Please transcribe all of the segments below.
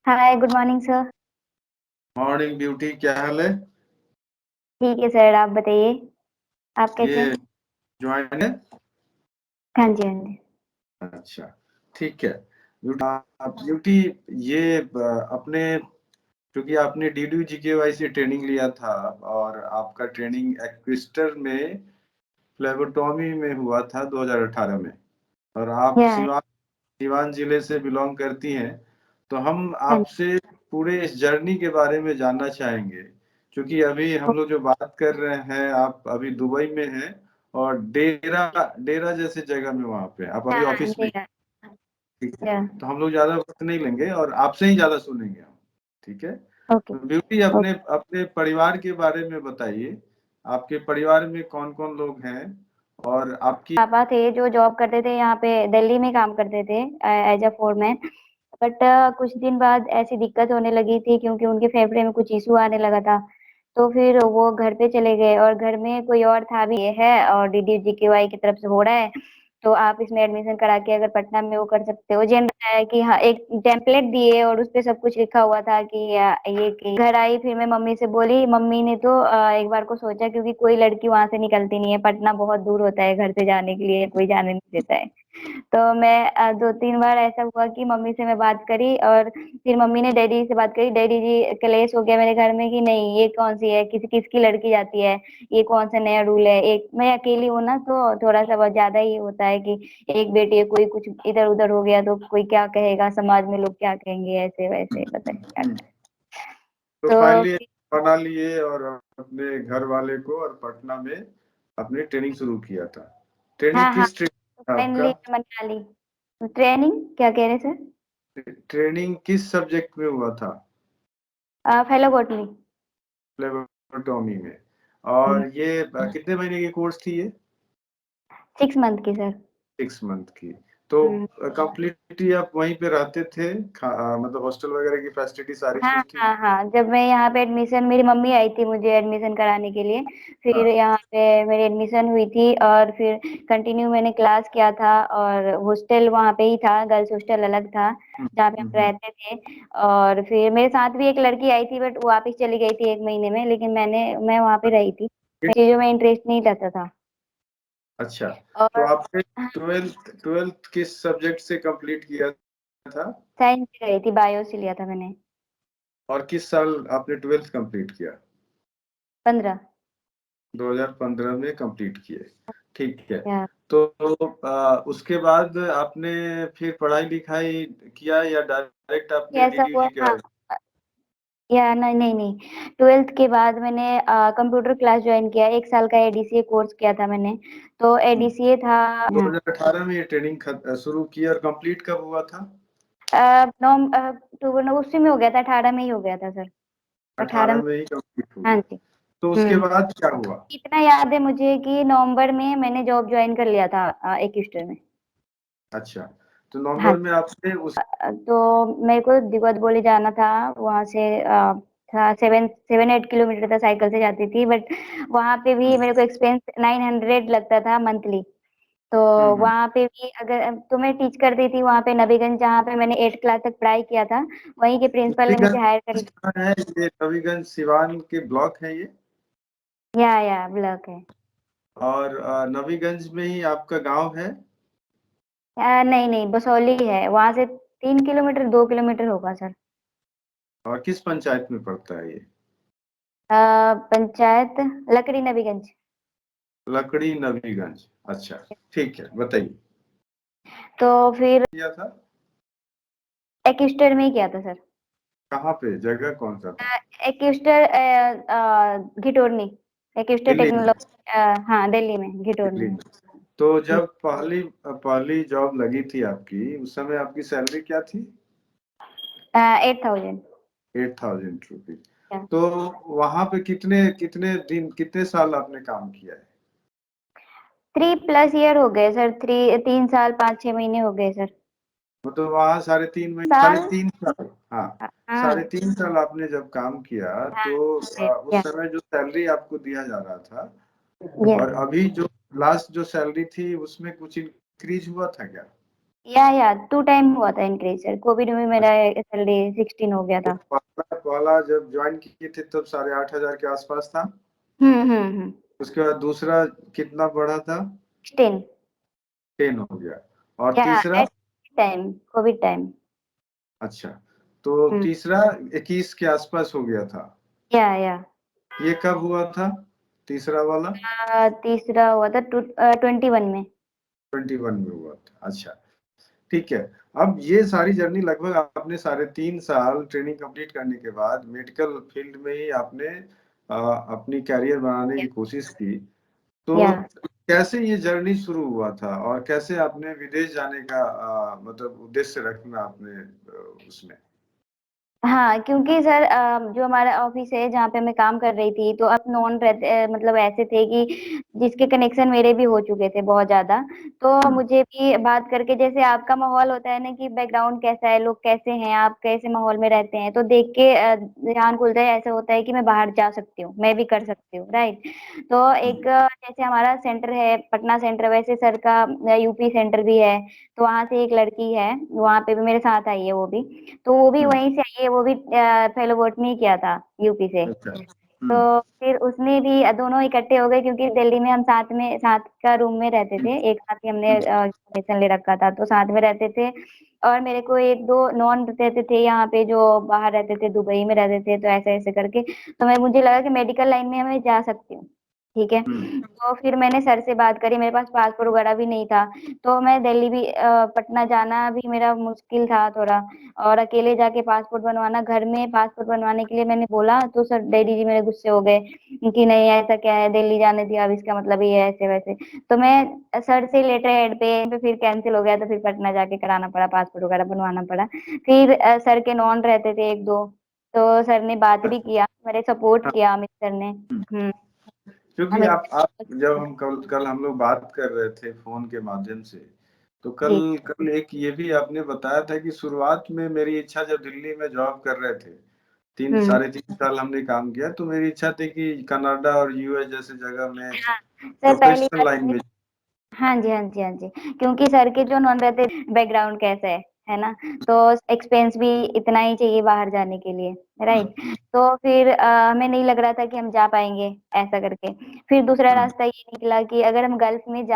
हाय, good morning sir. Morning beauty, क्या हाल है? ठीक है सर, आप बताइए। आप कैसे हैं? ये ज्वाइन है। हाँ जी, हाँ जी। अच्छा, ठीक है। ब्यूटी, ब्यूटी, ये अपने, क्योंकि आपने डीडू जीकेवाई से ट्रेनिंग लिया था और आपका ट्रेनिंग एक्विस्टर में फ्लेबोटॉमी में हुआ था 2018 में, और आप या सिवान सिवान जिले से बिलोंग करती हैं। तो हम हाँ जी। आपसे पूरे इस जर्नी के बारे में जानना चाहेंगे, क्योंकि अभी हम लोग जो बात कर रहे हैं, आप अभी दुबई में हैं और डेरा डेरा जैसे जगह में, वहां पे आप अभी हाँ ऑफिस में। डेरा। ठीक है, या तो हम लोग ज्यादा वक्त नहीं लेंगे और आपसे ही ज्यादा सुनेंगे हम। ठीक है, ओके। तो ब्यूटी, ओके। अपने अपने परिवार के बारे में बताइए। आपके परिवार में कौन कौन लोग हैं और आपकी। पापा थे जो जॉब करते थे, यहाँ पे दिल्ली में काम करते थे एज अ फोरमैन। बट कुछ दिन बाद ऐसी दिक्कत होने लगी थी क्योंकि उनके फेफड़े में कुछ इशू आने लगा था। तो फिर वो घर पे चले गए और घर में कोई और था भी, ये है और DDGKY की तरफ से हो रहा है। तो आप इसमें एडमिशन करा के अगर पटना में वो कर सकते हो। जेन है कि हाँ, एक टेम्पलेट दिए और उस पे सब कुछ लिखा हुआ था कि ये कि घर आई। फिर मैं मम्मी से बोली, मम्मी ने तो एक बार को सोचा क्योंकि कोई लड़की वहां से निकलती नहीं है, पटना बहुत दूर होता है घर से जाने के लिए, कोई जाने नहीं देता है। तो मैं 2-3 बार ऐसा हुआ कि मम्मी से मैं बात करी और फिर मम्मी ने डैडी से बात करी। डैडी जी कलेश हो गया मेरे घर में कि नहीं, ये कौन सी है, किसी किसकी लड़की जाती है, ये कौन सा नया रूल है। एक मैं अकेली हूँ ना, तो थोड़ा सा बहुत ज्यादा ही होता है कि एक बेटी है, कोई कुछ इधर उधर हो गया तो कोई क्या कहेगा, समाज में लोग क्या कहेंगे, ऐसे वैसे पता नहीं क्या। तो तो फाइनली फिर बना लिए और अपने घर वाले को और पटना में अपनी ट्रेनिंग शुरू किया था। ट्रेनिंग हाँ हाँ, किस ट्रेनिंग तो था फाइनली आपका? मना ली। ट्रेनिंग क्या कह रहे सर? ट्रेनिंग किस सब्जेक्ट में हुआ था? Fellow botany. फ्लेबोटॉमी में। और ये कितने महीने की कोर्स थी ये? 6 मंथ की सर। 6 मंथ की। तो हम्म। कंप्लीटली आप वहीं पे रहते थे? मतलब हॉस्टल वगैरह की फैसिलिटी सारी हाँ चीज थी? हाँ हाँ, जब मैं यहाँ पे एडमिशन, मेरी मम्मी आई थी मुझे एडमिशन कराने के लिए। फिर हाँ। यहाँ पे मेरी एडमिशन हुई थी और फिर कंटिन्यू मैंने क्लास किया था। और हॉस्टल वहाँ पे ही था, गर्ल्स हॉस्टल अलग था हम्म, जहाँ पे हम हम्म। रहते थे। और फिर मेरे साथ भी एक लड़की आई थी बट वो वापस चली गई थी 1 महीने में, लेकिन मैं वहाँ पे रही थी। मेरी चीजों में इंटरेस्ट नहीं लगता था। अच्छा, तो और आपने ट्वेल्थ ट्वेल्थ किस सब्जेक्ट से कंप्लीट किया था साइंस से रही थी, बायो से लिया था मैंने। और किस साल आपने ट्वेल्थ कंप्लीट किया? 15। 2015 में कंप्लीट किए। ठीक है। या तो उसके बाद आपने फिर पढ़ाई लिखाई किया या डायरेक्ट आपने ऐसा डीडीयू हुआ, जी के हाँ। बाद? या नहीं नहीं नहीं, 12th के बाद मैंने कंप्यूटर क्लास ज्वाइन किया। 1 साल का ADCA कोर्स किया था मैंने। तो ADCA था। हाँ। 2018 में ये ट्रेनिंग शुरू की और कंप्लीट कब हुआ था? अक्टूबर में उसी में हो गया था, 18 में ही हो गया था सर। 18 18 में। में ही कंप्लीट हाँ हुआ। जी। तो उसके हम्म। बाद क्या हुआ? इतना याद है मुझे कि नवंबर में मैंने जॉब ज्वाइन कर लिया था एक ईस्टर में। अच्छा, तो हाँ। नवंबर में आपने उस। तो मेरे को दिगोद बोली जाना था। वहां से था 7-8 किलोमीटर था, साइकिल से जाती थी। बट वहां पे भी मेरे को एक्सपेंस 900 लगता था मंथली। तो हम्म। वहां पे भी, अगर तो मैं टीच करती थी वहां पे नबीगंज, जहाँ पे मैंने 8 क्लास तक पढ़ाई किया था। वहीं के प्रिंसिपल ने मुझे हायर कर नबीगंज कहाँ है? ये नबीगंज सिवान के ब्लॉक है ये? लिया। या ब्लॉक है। और नबीगंज में ही आपका गांव है? नहीं नहीं, बसौली है, वहां से 3 किलोमीटर 2 किलोमीटर होगा सर। और किस पंचायत में पड़ता है ये? पंचायत लकड़ी नबीगंज। लकड़ी नबीगंज। अच्छा, ठीक है, बताइए। तो फिर किया था? एक ईस्टर में ही किया था सर। कहाँ पे, जगह कौन सा था? एक ईस्टर घिटोरनी। एक ईस्टर दिल्ली में? टेक्नोलॉजी, हाँ दिल्ली में दिल्ली घिटोरनी। में। तो जब पहली पहली जॉब लगी थी आपकी, उस समय आपकी सैलरी क्या थी? 8,000। 8,000 रुपीज। तो वहां पे कितने कितने दिन, कितने साल आपने काम किया है? 3+ ईयर हो गए सर, 3 3 साल 5 6 महीने हो गए सर। मतलब वहाँ 3.5 महीने, साढ़े साल। तीन साल हाँ। साढ़े हाँ तीन साल आपने जब काम किया, हाँ। तो उस या समय जो सैलरी आपको दिया जा रहा था या और अभी जो लास्ट जो सैलरी थी, उसमें कुछ इंक्रीज हुआ था क्या? या 2 टाइम हुआ था इंक्रीज सर। कोविड में मेरा सैलरी 16 हो गया तो था। पहला जब ज्वाइन किए थे तब 8,500 के आसपास था। हम्म। उसके बाद दूसरा कितना बढ़ा था? 16। 10 हो गया। और या तीसरा? At time, Covid time. अच्छा, तो हम्म। तीसरा 21 के आसपास हो गया था। या ये कब हुआ था तीसरा वाला? तीसरा हुआ था 21 में। 21 में हुआ था। अच्छा, ठीक है। अब ये सारी जर्नी लगभग आपने 3.5 साल ट्रेनिंग कंप्लीट करने के बाद मेडिकल फील्ड में ही आपने अपनी कैरियर बनाने की कोशिश की। तो या कैसे ये जर्नी शुरू हुआ था और कैसे आपने विदेश जाने का मतलब उद्देश्य रखना आपने उसमें? हाँ, क्योंकि सर जो हमारा ऑफिस है जहाँ पे मैं काम कर रही थी, तो अब नॉन रहते मतलब ऐसे थे कि जिसके कनेक्शन मेरे भी हो चुके थे बहुत ज्यादा। तो हुँ, मुझे भी बात करके, जैसे आपका माहौल होता है ना कि बैकग्राउंड कैसा है, लोग कैसे हैं, आप कैसे माहौल में रहते हैं, तो देख के ध्यान खुलता है। ऐसा होता है कि मैं बाहर जा सकती हूँ, मैं भी कर सकती हूँ, राइट। तो एक हुँ, जैसे हमारा सेंटर है पटना सेंटर, वैसे सर का यूपी सेंटर भी है। तो वहां से एक लड़की है, वहां पे भी मेरे साथ आई है वो भी। तो वो भी हुँ, वहीं से आई है, वो भी फेलो बॉटनी किया था यूपी से। अच्छा। हुँ, तो फिर उसने भी, दोनों इकट्ठे हो गए क्योंकि दिल्ली में हम साथ का रूम में रहते हुँ, थे, एक साथ ही हमने हुँ, एडमिशन ले रखा था, तो साथ में रहते थे। और मेरे को एक दो नॉन रहते थे यहाँ पे जो बाहर रहते थे, दुबई में रहते थे, तो ऐसे ऐसे करके तो मुझे लगा कि मेडिकल लाइन में मैं जा सकती हूँ। ठीक है। हुँ, तो फिर मैंने सर से बात करी, मेरे पास पासपोर्ट वगैरह भी नहीं था। तो मैं दिल्ली भी पटना जाना भी मेरा मुश्किल था थोड़ा। और अकेले जाके पासपोर्ट बनवाना, घर में पासपोर्ट बनवाने के लिए मैंने बोला, तो सर डैडी जी मेरे गुस्से हो गए कि नहीं ऐसा क्या है, दिल्ली जाने दिया, अब इसका मतलब ये है, ऐसे वैसे। तो मैं सर से लेटर हेड पे फिर कैंसिल हो गया, तो फिर पटना जाके कराना पड़ा, पासपोर्ट वगैरह बनवाना पड़ा। फिर सर के नॉन रहते थे एक दो, तो सर ने बात भी अच्छा, किया, मेरे सपोर्ट हाँ, किया अमित सर ने। हुँ। हम्म। क्योंकि अमित आप जब सर। हम कल कल हम लोग बात कर रहे थे फ़ोन के माध्यम से, तो कल जी। कल एक ये भी आपने बताया था कि शुरुआत में मेरी इच्छा जब दिल्ली में जॉब कर रहे थे, 3 हम्म। साढ़े 3 साल हमने काम किया, तो मेरी इच्छा थी कि कनाडा और यूएस जैसे जगह में हाँ सर, पहली प्रोफ़ेशनल लाइन बात। में। हाँ जी, हाँ जी, हाँ जी। क्योंकि सर के जो नॉन रहते बैकग्राउंड कैसा है ना? तो एक्सपेंस भी इतना ही चाहिए बाहर जाने के लिए, हुँ, राइट। तो फिर हमें नहीं लग रहा था कि हम जा पाएंगे ऐसा करके। फिर दूसरा हुँ, रास्ता ये निकला कि अगर हम गल्फ में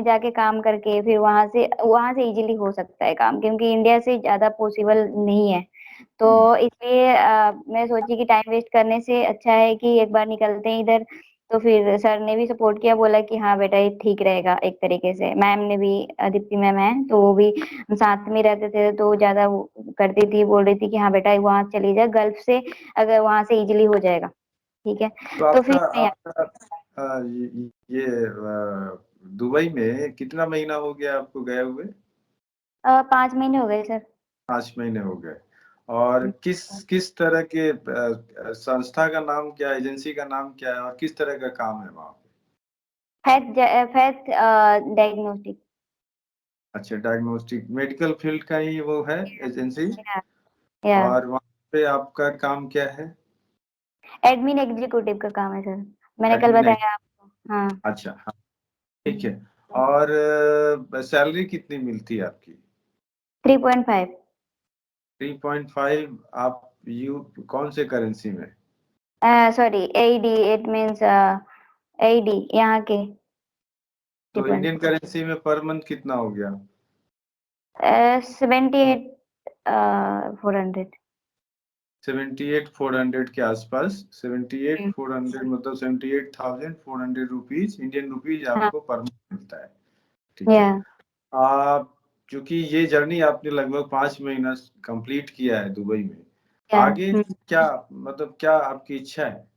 जाके काम करके फिर वहां से इजीली हो सकता है काम, क्योंकि इंडिया से ज्यादा पॉसिबल नहीं है। हुँ। तो इसलिए मैं सोची कि टाइम वेस्ट करने से अच्छा है कि एक बार निकलते हैं इधर। तो फिर सर ने भी सपोर्ट किया, बोला कि हाँ बेटा ये ठीक रहेगा एक तरीके से। मैम ने भी, दीप्ति मैम है, तो वो भी हम साथ में रहते थे, तो ज्यादा वो करती थी, बोल रही थी कि हाँ बेटा वहां चली जा गल्फ से, अगर वहां से इजीली हो जाएगा। ठीक है। तो तो फिर आपका मैं आपका ये दुबई में कितना महीना हो गया आपको गए हुए? 5 महीने हो गए सर। 5 महीने हो गए। और किस किस तरह के संस्था का नाम क्या है, एजेंसी का नाम क्या है और किस तरह का काम है वहाँ पे? Faith diagnostic. अच्छा, डायग्नोस्टिक मेडिकल फील्ड का ही वो है एजेंसी। या और वहाँ पे आपका काम क्या है? एडमिन एग्जीक्यूटिव का काम है सर, मैंने कल एडमिन। बताया आपको। हाँ। अच्छा, हाँ, ठीक है। और सैलरी कितनी मिलती है आपकी? 3.5। 3.5। आप यू कौन से करेंसी में? Sorry, AD, it means AD यहाँ के। तो 3.5। इंडियन करेंसी में पर मंथ कितना हो गया? 78 400। 78,400 के आसपास। 78,400 मतलब 78,400 रुपीज, इंडियन रुपीज हाँ। आपको पर मंथ मिलता है। ठीक या है। आप चूंकि ये जर्नी आपने लगभग 5 महीना कंप्लीट किया है दुबई में, या आगे क्या मतलब क्या आपकी इच्छा है?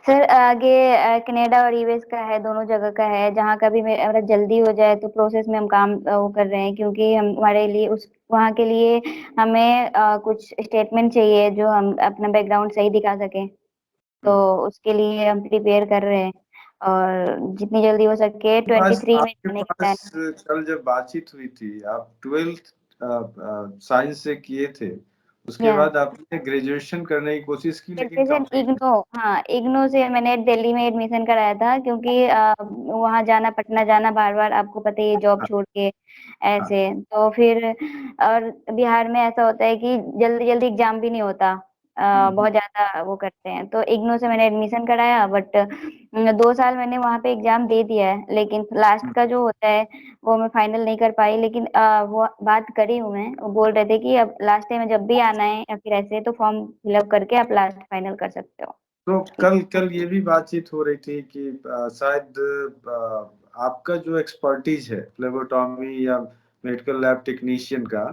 सर आगे कनाडा और यूएस का है, दोनों जगह का है, जहाँ का भी मेरा जल्दी हो जाए तो प्रोसेस में हम काम वो कर रहे हैं, क्योंकि हम हमारे लिए उस वहाँ के लिए हमें कुछ स्टेटमेंट चाहिए जो हम अपना बैकग्राउंड सही दिखा सकें। तो हम्म। उसके लिए हम प्रिपेयर कर रहे हैं, और जितनी जल्दी हो सके 23 में आपके जाने का प्लान। पास कल जब बातचीत हुई थी, आप 12th साइंस से किए थे, उसके या बाद आपने ग्रेजुएशन करने की कोशिश की लेकिन ग्रेजुएशन कंप्लीट नहीं। इग्नो, हाँ इग्नो से मैंने दिल्ली में एडमिशन कराया था, क्योंकि वहाँ जाना, पटना जाना बार बार, आपको पता ही है, जॉब हाँ, छोड़ के हाँ। ऐसे। तो फिर और बिहार में ऐसा होता है कि जल्दी जल्दी एग्जाम भी नहीं होता, हम्म। बहुत ज्यादा वो करते हैं। तो इग्नो से मैंने एडमिशन कराया, बट 2 साल मैंने वहाँ पे एग्जाम दे दिया है, लेकिन लास्ट हम्म। का जो होता है वो मैं फाइनल नहीं कर पाई। लेकिन वो बात करी हूँ मैं, वो बोल रहे थे कि अब लास्ट टाइम में जब भी आना है या फिर ऐसे, तो फॉर्म फिलअप करके आप लास्ट फाइनल कर सकते हो। तो कल कल ये भी बातचीत हो रही थी कि शायद आपका जो एक्सपर्टीज है फ्लेबोटॉमी या मेडिकल लैब टेक्नीशियन का,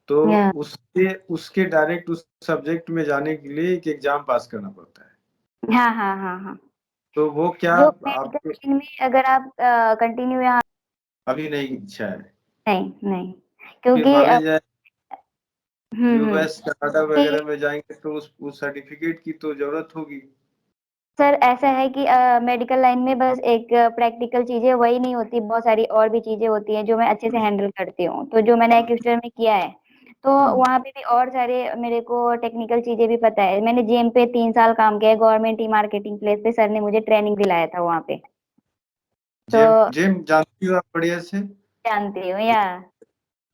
तो या उसके उसके डायरेक्ट उस सब्जेक्ट में जाने के लिए एक एग्जाम पास करना पड़ता है। हाँ हाँ हाँ हाँ। तो वो क्या जो मेडिकल आपके लाइन में अगर आप कंटिन्यू यहाँ, अभी नहीं इच्छा है नहीं नहीं, कि क्योंकि मान लीजिए हम्म, यूएस कनाडा कि वगैरह में जाएंगे तो उस सर्टिफिकेट की तो जरूरत होगी। सर ऐसा है कि मेडिकल लाइन में बस एक प्रैक्टिकल चीजें वही नहीं होती, बहुत सारी और भी चीजें होती हैं जो मैं अच्छे से हैंडल करती हूँ। तो जो मैंने एक्यूस्टर में किया है, तो हम्म। वहाँ पे भी और सारे मेरे को टेक्निकल चीजें भी पता है। मैंने जेम पे 3 साल काम किया है, गवर्नमेंट ई मार्केटिंग प्लेस पे, सर ने मुझे ट्रेनिंग दिलाया था वहाँ पे। तो जिम जिम जानती हो आप बढ़िया से। जानती हूँ या,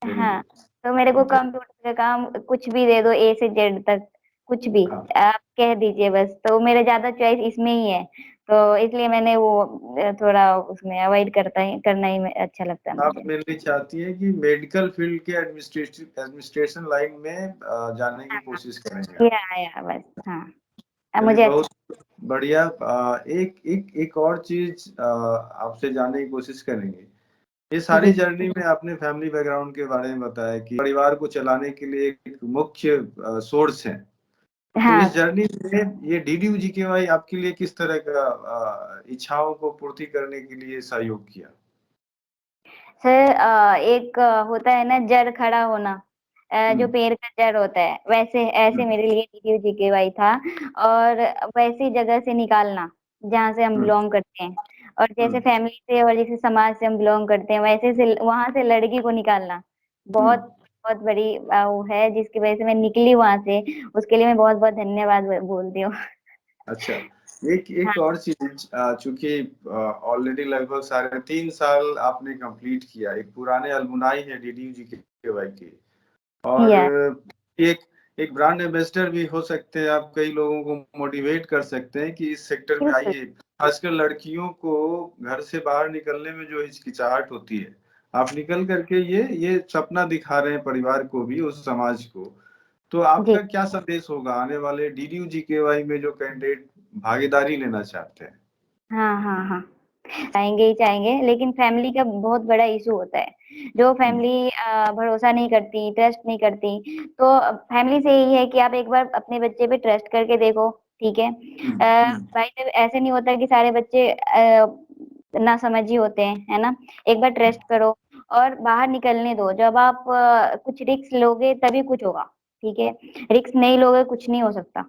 वेरी हाँ। गुड। तो मेरे को कंप्यूटर का काम कुछ भी दे दो, ए से जेड तक, कुछ भी हाँ, आप कह दीजिए बस, तो मेरा ज्यादा चॉइस इसमें ही है। तो इसलिए मैंने वो थोड़ा उसमें अवॉइड करना ही अच्छा लगता है आप मुझे। मेनली चाहती हैं कि मेडिकल फील्ड के एडमिनिस्ट्रेशन लाइन में जाने की हाँ कोशिश करेंगे आप। या बस, हाँ। अब चलिए मुझे बहुत अच्छा। बढ़िया। एक एक एक और चीज आपसे जानने की कोशिश करेंगे। ये सारी जी जर्नी में आपने फैमिली बैकग्राउंड के बारे में बताया कि परिवार को चलाने के लिए एक मुख्य सोर्स है। तो हाँ इस जर्नी में ये डीडीयू जीकेवाई आपके लिए किस तरह का इच्छाओं को पूर्ति करने के लिए सहयोग किया? सर, एक होता है ना जड़ खड़ा होना, जो हम्म। पेड़ का जड़ होता है, वैसे ऐसे हम्म। मेरे लिए टीटीयू जीकेवाई था। और वैसी जगह से निकालना जहाँ से हम हम्म। बिलोंग करते हैं, और जैसे हम्म। फैमिली से और जैसे समाज से हम बिलोंग करते हैं, वैसे से वहां से लड़की को निकालना बहुत हम्म। बहुत बड़ी वो है, जिसकी वजह से मैं निकली वहां से। उसके लिए मैं बहुत बहुत धन्यवाद बोलती हूँ। अच्छा, एक एक और चीज, चूंकि ऑलरेडी लगभग 3.5 साल आपने कंप्लीट किया, एक पुराने अलमुनाई है डीडीयू जीकेवाई के, और या एक एक ब्रांड एम्बेसडर भी हो सकते हैं आप, कई लोगों को मोटिवेट कर सकते हैं कि इस सेक्टर में बिल्कुल। आइए। खासकर लड़कियों को घर से बाहर निकलने में जो हिचकिचाहट होती है, आप निकल करके ये सपना दिखा रहे हैं परिवार को भी, उस समाज को। तो जी आपका क्या संदेश होगा आने वाले डीडीयू जीकेवाई में जो कैंडिडेट भागीदारी लेना चाहते हैं? हाँ हाँ हाँ, चाहेंगे ही चाहेंगे, लेकिन फैमिली का बहुत बड़ा इशू होता है। जो हम्म। फैमिली भरोसा नहीं करती, ट्रस्ट नहीं करती, तो फैमिली से यही है कि आप एक बार अपने बच्चे पे ट्रस्ट करके देखो, ठीक है। हम्म। हम्म। भाई साहब, ऐसे नहीं होता कि सारे बच्चे ना समझी होते हैं, है ना। एक बार ट्रस्ट करो और बाहर निकलने दो। जब आप कुछ रिस्क लोगे तभी कुछ होगा, ठीक है। रिस्क नहीं लोगे कुछ नहीं हो सकता।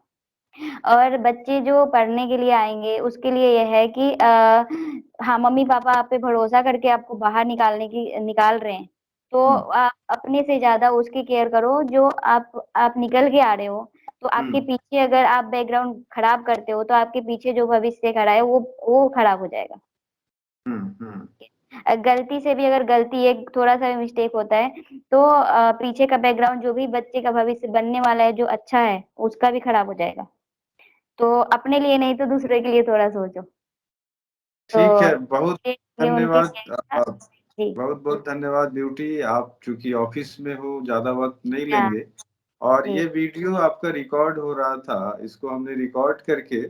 और बच्चे जो पढ़ने के लिए आएंगे, उसके लिए यह है कि हाँ, मम्मी पापा आप पे भरोसा करके आपको बाहर निकाल रहे हैं, तो हम्म। आप अपने से ज्यादा उसकी केयर करो। जो आप निकल के आ रहे हो, तो आपके हम्म। पीछे अगर आप बैकग्राउंड खराब करते हो, तो आपके पीछे जो भविष्य खड़ा है वो खराब हो जाएगा। हम्म। हम्म। गलती से भी, अगर गलती एक थोड़ा सा भी मिस्टेक होता है, तो पीछे का बैकग्राउंड, जो भी बच्चे का भविष्य बनने वाला है जो अच्छा है, उसका भी खराब हो जाएगा। तो अपने लिए नहीं तो दूसरे के लिए थोड़ा सोचो। तो ठीक है, बहुत ये उनके धन्यवाद। लिए था। जी बहुत बहुत धन्यवाद ब्यूटी, आप चूंकि ऑफिस में हो ज्यादा वक्त नहीं हाँ लेंगे। और जी। ये वीडियो आपका रिकॉर्ड हो रहा था, इसको हमने रिकॉर्ड करके,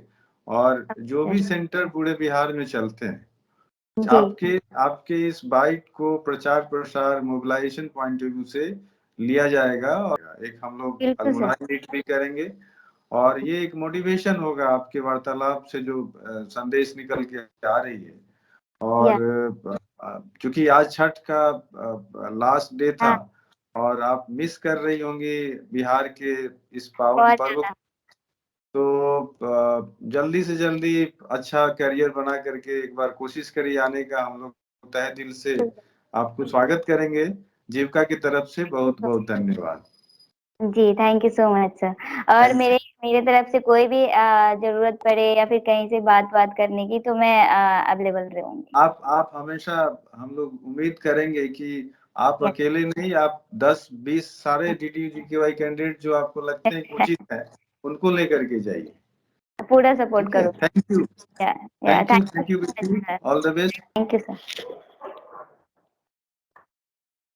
और जो भी सर सेंटर पूरे बिहार में चलते हैं, जी आपके आपके इस बाइट को प्रचार प्रसार मोबिलाइजेशन पॉइंट ऑफ व्यू से लिया जाएगा, और एक हम लोग बिल्कुल सर। अलमुनाई मीट भी करेंगे। और ये एक मोटिवेशन होगा आपके वार्तालाप से जो संदेश निकल के आ रही है। या और चूंकि आज छठ का लास्ट डे था, हाँ, और आप मिस कर रही होंगी बिहार के इस पावन बहुत पर्व, ज्यादा। तो जल्दी से जल्दी अच्छा करियर बना करके एक बार कोशिश करिए आने का। हम लोग तहे दिल से आपको स्वागत करेंगे। जीविका की तरफ से बहुत बहुत धन्यवाद। जी, thank you so much sir. और थैंक मेरे मेरे तरफ से कोई भी ज़रूरत पड़े या फिर कहीं से बात-वात करने की तो मैं अवेलेबल रहूँगी। आप हमेशा हम लोग उम्मीद करेंगे कि आप यस। अकेले नहीं, आप 10-20 सारे डीडीयू जीकेवाई कैंडिडेट जो आपको लगते हैं उचित है, उनको लेकर के जाइए। पूरा सपोर्ट ठीक है? करूँगी। Thank you. या thank thank you you so much बेटी। Sir. All the best. Thank you sir.